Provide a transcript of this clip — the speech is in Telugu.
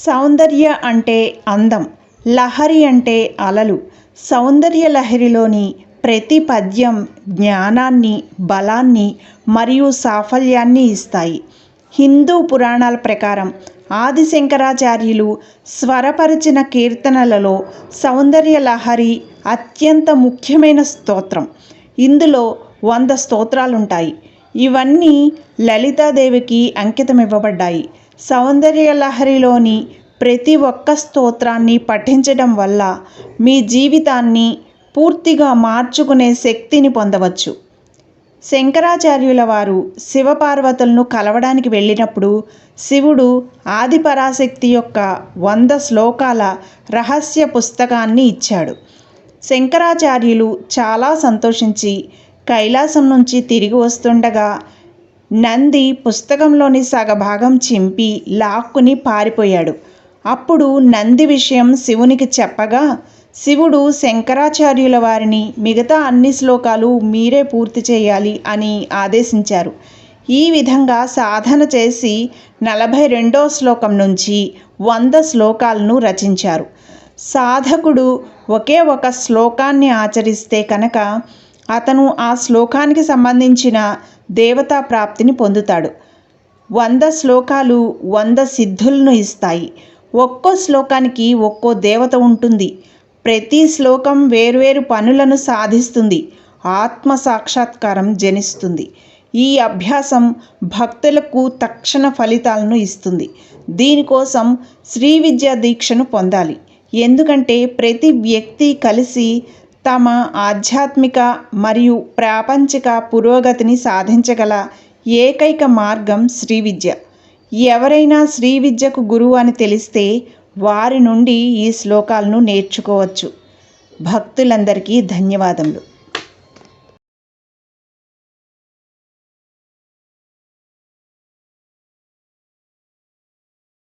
సౌందర్య అంటే అందం, లహరి అంటే అలలు. సౌందర్య లహరిలోని ప్రతి పద్యం జ్ఞానాన్ని, బలాన్ని మరియు సాఫల్యాన్ని ఇస్తాయి. హిందూ పురాణాల ప్రకారం ఆది శంకరాచార్యులు స్వరపరిచిన కీర్తనలలో సౌందర్య లహరి అత్యంత ముఖ్యమైన స్తోత్రం. ఇందులో 100 స్తోత్రాలుంటాయి. ఇవన్నీ లలితాదేవికి అంకితమివ్వబడ్డాయి. సౌందర్య లహరిలోని ప్రతి ఒక్క స్తోత్రాన్ని పఠించడం వల్ల మీ జీవితాన్ని పూర్తిగా మార్చుకునే శక్తిని పొందవచ్చు. శంకరాచార్యుల వారు శివపార్వతులను కలవడానికి వెళ్ళినప్పుడు శివుడు ఆదిపరాశక్తి యొక్క 100 శ్లోకాల రహస్య పుస్తకాన్ని ఇచ్చాడు. శంకరాచార్యులు చాలా సంతోషించి కైలాసం నుంచి తిరిగి వస్తుండగా నంది పుస్తకంలోని సగభాగం చింపి లాక్కుని పారిపోయాడు. అప్పుడు నంది విషయం శివునికి చెప్పగా శివుడు శంకరాచార్యుల వారిని మిగతా అన్ని శ్లోకాలు మీరే పూర్తి చేయాలి అని ఆదేశించారు. ఈ విధంగా సాధన చేసి 42వ శ్లోకం నుంచి 100 శ్లోకాలను రచించారు. సాధకుడు ఒకే ఒక శ్లోకాన్ని ఆచరిస్తే కనుక అతను ఆ శ్లోకానికి సంబంధించిన దేవతా ప్రాప్తిని పొందుతాడు. 100 శ్లోకాలు 100 సిద్ధులను ఇస్తాయి. ఒక్కో శ్లోకానికి ఒక్కో దేవత ఉంటుంది. ప్రతి శ్లోకం వేర్వేరు పనులను సాధిస్తుంది. ఆత్మ సాక్షాత్కారం జనిస్తుంది. ఈ అభ్యాసం భక్తులకు తక్షణ ఫలితాలను ఇస్తుంది. దీనికోసం శ్రీ విద్యా దీక్షను పొందాలి. ఎందుకంటే ప్రతి వ్యక్తి కలిసి తమ ఆధ్యాత్మిక మరియు ప్రాపంచిక పురోగతిని సాధించగల ఏకైక మార్గం శ్రీ విద్య. ఎవరైనా శ్రీ విద్యకు గురువు అని తెలిస్తే వారి నుండి ఈ శ్లోకాలను నేర్చుకోవచ్చు. భక్తులందరికీ ధన్యవాదములు.